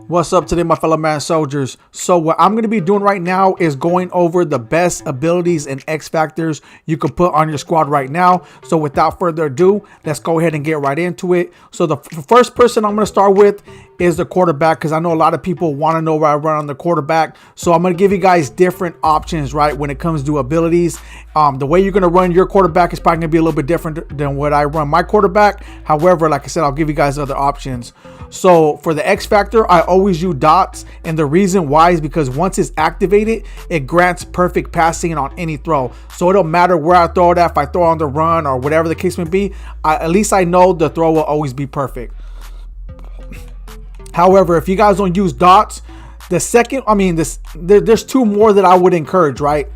What's up today, my fellow man soldiers? So what I'm going to be doing right now is going over the best abilities and X factors you can put on your squad right now. So without further ado, let's go ahead and get right into it. So the first person I'm going to start with is the quarterback, because I know a lot of people want to know where I run on the quarterback. So I'm going to give you guys different options, right, when it comes to abilities. The way you're going to run your quarterback is probably going to be a little bit different than what I run my quarterback. However, like I said, I'll give you guys other options. So for the X factor, I always use dots, and the reason why is because once it's activated, it grants perfect passing on any throw. So it don't matter where I throw it at, if I throw on the run or whatever the case may be, at least I know the throw will always be perfect. However, if you guys don't use dots, the second, there's two more that I would encourage, right?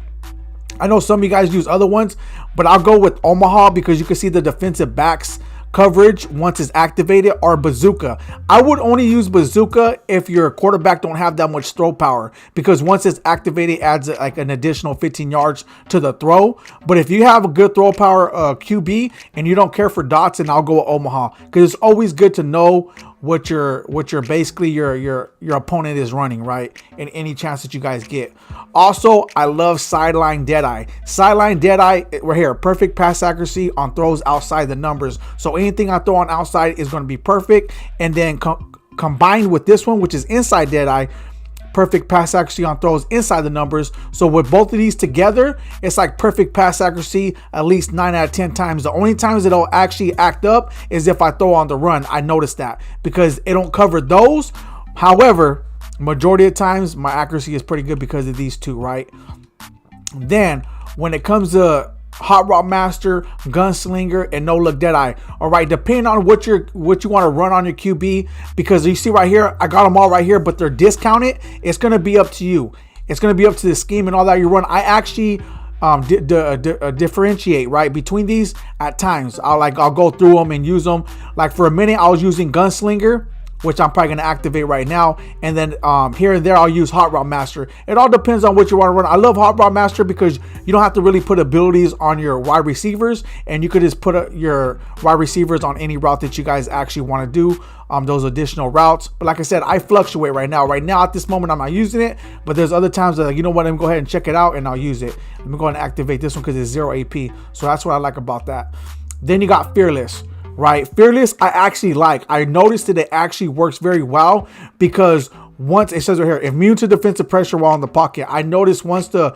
I know some of you guys use other ones, but I'll go with Omaha because you can see the defensive backs coverage once it's activated, or bazooka. I would only use bazooka if your quarterback don't have that much throw power, because once it's activated, it adds like an additional 15 yards to the throw. But if you have a good throw power QB and you don't care for dots, then I'll go with Omaha, because it's always good to know what your basically your opponent is running, right, in any chance that you guys get. Also, I love sideline deadeye. Sideline deadeye right here, perfect pass accuracy on throws outside the numbers. So anything I throw on outside is going to be perfect. And then combined with this one, which is inside deadeye, perfect pass accuracy on throws inside the numbers. So with both of these together, it's like perfect pass accuracy at least 9 out of 10 times. The only times it'll actually act up is if I throw on the run. I noticed that because it don't cover those. However, majority of times my accuracy is pretty good because of these two, right? Then when it comes to Hot Rod Master, Gunslinger, and No Look Deadeye, all right, depending on what you want to run on your QB, because you see right here, I got them all right here, but they're discounted. It's going to be up to you. It's going to be up to the scheme and all that you run. I actually differentiate, right, between these at times. I'll go through them and use them. Like for a minute, I was using Gunslinger, which I'm probably going to activate right now. And then here and there, I'll use Hot Rod Master. It all depends on what you want to run. I love Hot Rod Master because you don't have to really put abilities on your wide receivers, and you could just put your wide receivers on any route that you guys actually want to do, those additional routes. But like I said, I fluctuate right now. Right now, at this moment, I'm not using it, but there's other times that, you know what, let me go ahead and check it out and I'll use it. Let me go ahead and activate this one because it's 0 AP. So that's what I like about that. Then you got Fearless. Right, Fearless I actually like. I noticed that it actually works very well because once it says right here, immune to defensive pressure while in the pocket. I noticed once the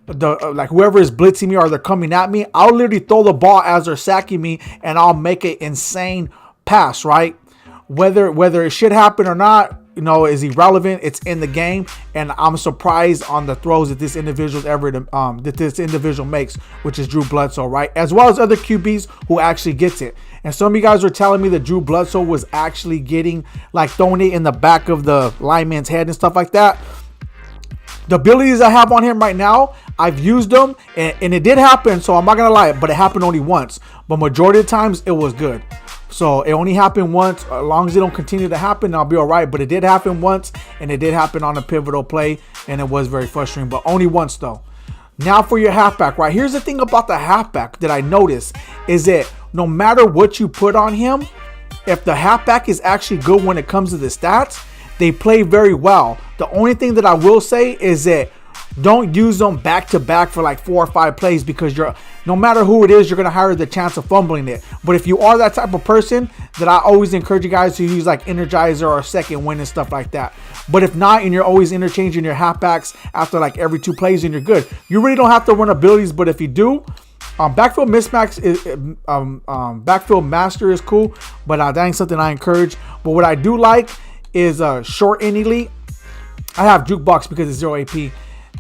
like whoever is blitzing me or they're coming at me, I'll literally throw the ball as they're sacking me and I'll make an insane pass, right? Whether it should happen or not, you know, is irrelevant. It's in the game, and I'm surprised on the throws that this individual makes, which is Drew BLEDSOE, right? As well as other QBs who actually gets it. And some of you guys were telling me that Drew BLEDSOE was actually getting, like, throwing it in the back of the lineman's head and stuff like that. The abilities I have on him right now, I've used them, and it did happen, so I'm not gonna lie, but it happened only once. But majority of the times, it was good. So it only happened once. As long as it don't continue to happen, I'll be all right. But it did happen once, and it did happen on a pivotal play, and it was very frustrating, but only once though. Now for your halfback, right? Here's the thing about the halfback that I noticed is that no matter what you put on him, if the halfback is actually good when it comes to the stats, they play very well. The only thing that I will say is that don't use them back to back for like 4 or 5 plays, because no matter who it is, you're going to have the chance of fumbling it. But if you are that type of person, that I always encourage you guys to use like Energizer or Second Wind and stuff like that. But if not, and you're always interchanging your halfbacks after like every 2 plays, and you're good. You really don't have to run abilities, but if you do, backfield mismatch is backfield master is cool, but that ain't something I encourage. But what I do like is short end elite. I have jukebox because it's 0 AP.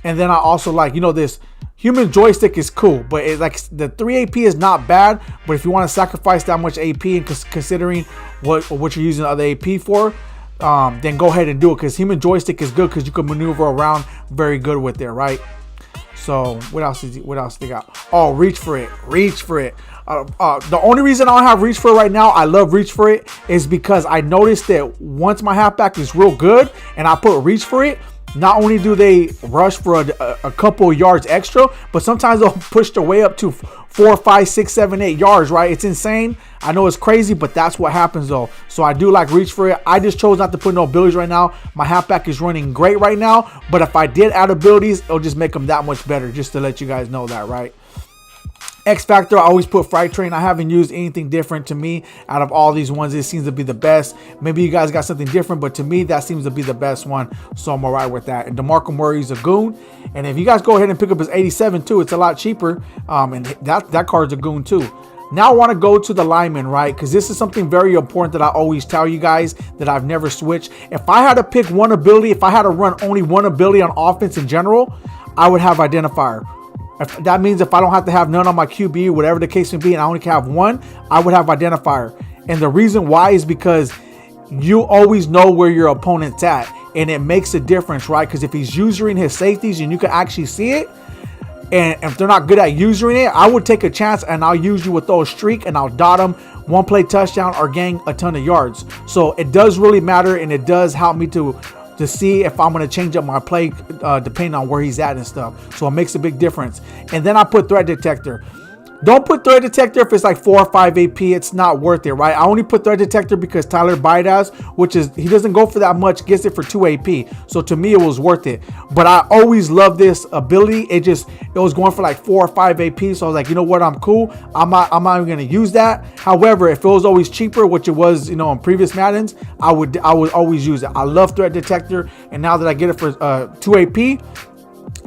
And then I also like, you know, this human joystick is cool, but it's like the 3 AP is not bad. But if you want to sacrifice that much AP and considering what you're using the other AP for, then go ahead and do it, because human joystick is good because you can maneuver around very good with it, right? So what else they got? Oh, reach for it. The only reason I don't have reach for it right now, I love reach for it, is because I noticed that once my halfback is real good and I put reach for it, not only do they rush for a couple of yards extra, but sometimes they'll push their way up to 4, 5, 6, 7, 8 yards, right? It's insane. I know it's crazy, but that's what happens though. So I do like reach for it. I just chose not to put no abilities right now. My halfback is running great right now, but if I did add abilities, it'll just make them that much better, just to let you guys know that, right? X Factor, I always put Freight Train. I haven't used anything different. To me, out of all these ones, it seems to be the best. Maybe you guys got something different, but to me, that seems to be the best one. So I'm all right with that. And DeMarco Murray's a goon. And if you guys go ahead and pick up his 87 too, it's a lot cheaper. And that card's a goon too. Now I want to go to the lineman, right? Because this is something very important that I always tell you guys that I've never switched. If I had to pick one ability, if I had to run only one ability on offense in general, I would have Identifier. If that means if I don't have to have none on my QB, whatever the case may be, and I only can have one, I would have Identifier. And the reason why is because you always know where your opponent's at, and it makes a difference, right? Because if he's using his safeties and you can actually see it, and if they're not good at using it, I would take a chance and I'll use you with those streak and I'll dot them, one play touchdown or gain a ton of yards. So it does really matter, and it does help me to see if I'm going to change up my play depending on where he's at and stuff. So it makes a big difference. And then I put Threat Detector. Don't put Threat Detector if it's like 4 or 5 AP. It's not worth it, right? I only put Threat Detector because Tyler BIADASZ, which is, he doesn't go for that much, gets it for 2 AP. So to me, it was worth it. But I always love this ability. It was going for like 4 or 5 AP. So I was like, you know what? I'm cool. I'm not even going to use that. However, if it was always cheaper, which it was, you know, in previous Maddens, I would always use it. I love Threat Detector. And now that I get it for 2 AP,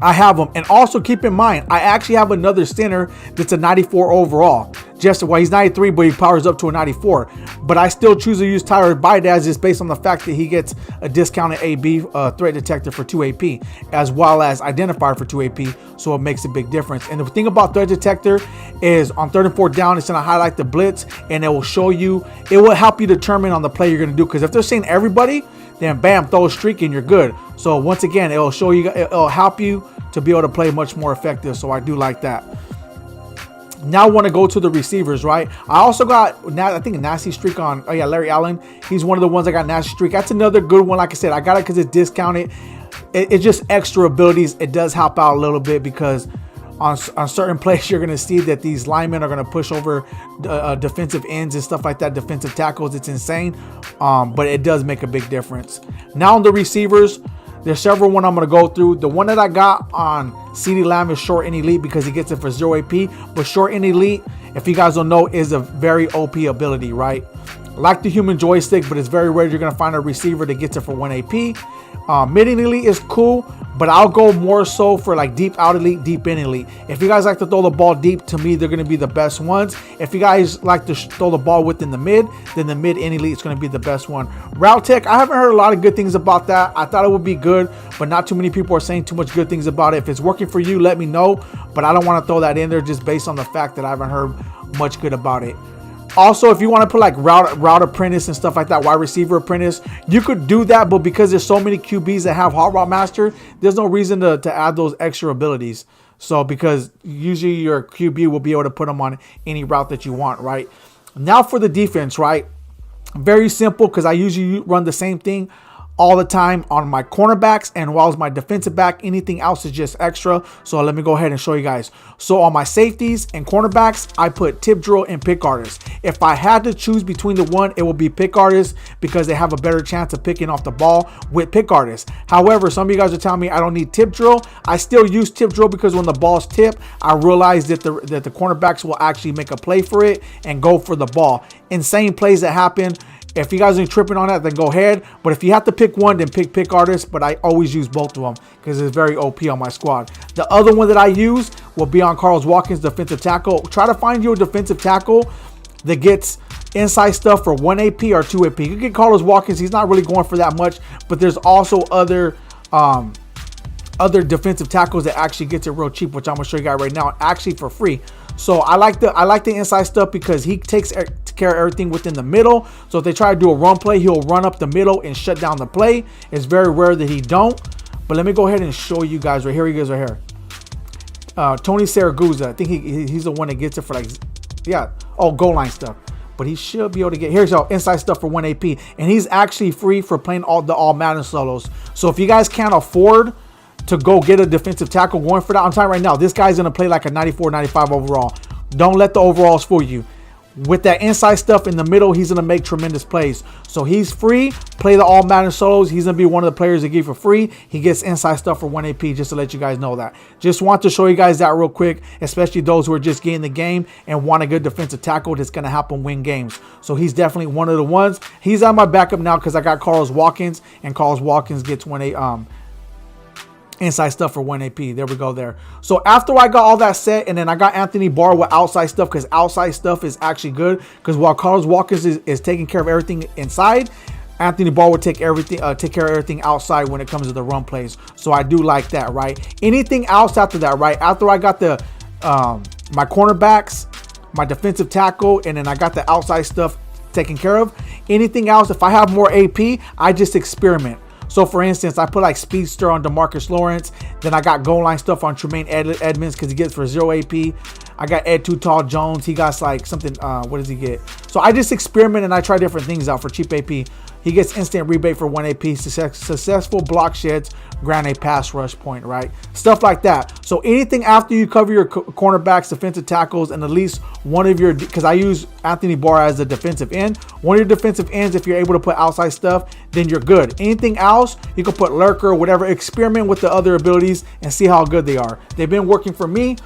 I have them. And also keep in mind, I actually have another center that's a 94 overall. Just, well, he's 93, but he powers up to a 94. But I still choose to use Tyler BIADASZ just based on the fact that he gets a discounted AB Threat Detector for 2 AP, as well as Identifier for 2 AP. So it makes a big difference. And the thing about Threat Detector is on 3rd and 4th down, it's going to highlight the blitz, and it will show you, it will help you determine on the play you're going to do. Because if they're saying everybody, then bam, throw a streak and you're good. So once again, it'll show you, it'll help you to be able to play much more effective. So I do like that. Now I want to go to the receivers, right? I also got, I think, a nasty streak on, oh yeah, Larry Allen. He's one of the ones I got nasty streak. That's another good one. Like I said, I got it because it's discounted. It's just extra abilities. It does help out a little bit because on certain plays, you're going to see that these linemen are going to push over defensive ends and stuff like that, defensive tackles. It's insane, but it does make a big difference. Now on the receivers, there's several one I'm going to go through. The one that I got on CeeDee Lamb is Short and Elite because he gets it for 0 AP. But Short and Elite, if you guys don't know, is a very OP ability, right? Like the human joystick, but it's very rare you're going to find a receiver that gets it for 1 AP. Mid and Elite is cool, but I'll go more so for like deep out Elite, deep in Elite. If you guys like to throw the ball deep, to me, they're going to be the best ones. If you guys like to throw the ball within the mid, then the mid and Elite is going to be the best one. Route Tech, I haven't heard a lot of good things about that. I thought it would be good, but not too many people are saying too much good things about it. If it's working for you, let me know, but I don't want to throw that in there just based on the fact that I haven't heard much good about it. Also, if you want to put like route apprentice and stuff like that, wide receiver apprentice, you could do that, but because there's so many QBs that have hot route master, there's no reason to add those extra abilities. So because usually your QB will be able to put them on any route that you want, right? Now for the defense, right? Very simple because I usually run the same thing all the time on my cornerbacks, and while my defensive back, anything else is just extra. So let me go ahead and show you guys. So on my safeties and cornerbacks, I put tip drill and pick artist. If I had to choose between the one, it would be pick artist because they have a better chance of picking off the ball with pick artist. However, some of you guys are telling me I don't need tip drill. I still use tip drill because when the ball's tipped, I realize that the cornerbacks will actually make a play for it and go for the ball. Insane plays that happen. If you guys are tripping on that, then go ahead. But if you have to pick one, then pick artist. But I always use both of them because it's very OP on my squad. The other one that I use will be on Carlos Watkins, defensive tackle. Try to find you a defensive tackle that gets inside stuff for 1 AP or 2 AP. You can get Carlos Watkins. He's not really going for that much. But there's also other defensive tackles that actually gets it real cheap, which I'm going to show you guys right now, actually for free. So I like the inside stuff because he takes care of everything within the middle. So if they try to do a run play, he'll run up the middle and shut down the play. It's very rare that he don't. But let me go ahead and show you guys right here. He goes right here. Tony SIRAGUSA. I think he's the one that gets it for like, yeah. Oh, goal line stuff. but he should be able to get, here's your inside stuff for 1 AP, and he's actually free for playing all Madden solos. So if you guys can't afford to go get a defensive tackle going for that, I'm telling you right now, this guy's gonna play like a 94, 95 overall. Don't let the overalls fool you. With that inside stuff in the middle, he's gonna make tremendous plays. So he's free. Play the all Madden solos. He's gonna be one of the players that give for free. He gets inside stuff for 1 AP, just to let you guys know that. Just want to show you guys that real quick, especially those who are just getting the game and want a good defensive tackle that's gonna help them win games. So he's definitely one of the ones. He's on my backup now because I got Carlos Watkins, and Carlos Watkins gets inside stuff for 1 AP. There we go there. So after I got all that set, and then I got Anthony Barr with outside stuff, because outside stuff is actually good, because while Carlos Watkins is taking care of everything inside, Anthony Barr would take care of everything outside when it comes to the run plays. So I do like that, right? Anything else after that, right? After I got the my cornerbacks, my defensive tackle, and then I got the outside stuff taken care of, anything else, if I have more AP, I just experiment. So for instance, I put like Speedster on DeMarcus Lawrence. Then I got goal line stuff on Tremaine Edmonds because he gets for 0 AP. I got Ed Too Tall Jones. He got like something, what does he get? So I just experiment and I try different things out for cheap AP. He gets instant rebate for 1 AP, successful block sheds, grant a pass rush point, right? Stuff like that. So anything after you cover your cornerbacks, defensive tackles, and at least one of your, because I use Anthony Barr as a defensive end, one of your defensive ends, if you're able to put outside stuff, then you're good. Anything else, you can put lurker, whatever, experiment with the other abilities and see how good they are. They've been working for me,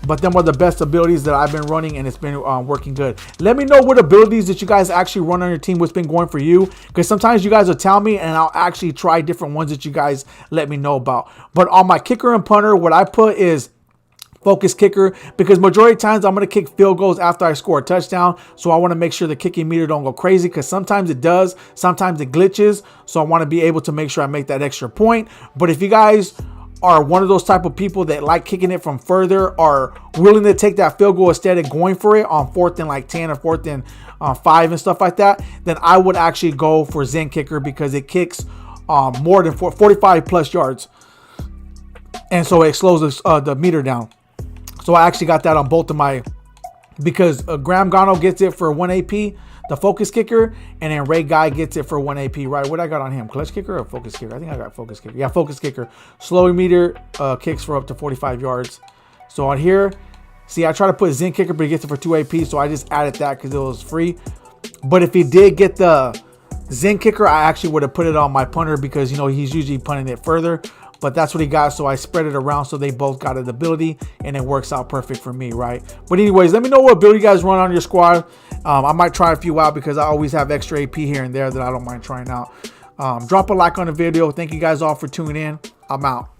but them are the best abilities that I've been running, and it's been working good. Let me know what abilities that you guys actually run on your team, what's been going for you, because sometimes you guys will tell me and I'll actually try different ones that you guys let me know about. But on my kicker and punter, what I put is focus kicker, because majority of times I'm going to kick field goals after I score a touchdown. So I want to make sure the kicking meter don't go crazy, because sometimes it does, sometimes it glitches. So I want to be able to make sure I make that extra point. But if you guys are one of those type of people that like kicking it from further, are willing to take that field goal instead of going for it on 4th and like 10 or 4th and 5 and stuff like that, then I would actually go for Zen kicker, because it kicks more than 45 plus yards, and so it slows the meter down. So I actually got that on both of my, because Graham Gano gets it for 1 AP, the focus kicker, and then Ray Guy gets it for 1 AP, right? What I got on him? Clutch kicker or focus kicker? I think I got focus kicker. Yeah, focus kicker. Slow meter kicks for up to 45 yards. So on here, see, I try to put Zen kicker, but he gets it for 2 AP, so I just added that because it was free. But if he did get the Zen kicker, I actually would have put it on my punter, because, you know, he's usually punting it further. But that's what he got, so I spread it around so they both got an ability, and it works out perfect for me, right? But anyways, let me know what ability you guys run on your squad. I might try a few out, because I always have extra AP here and there that I don't mind trying out. Drop a like on the video. Thank you guys all for tuning in. I'm out.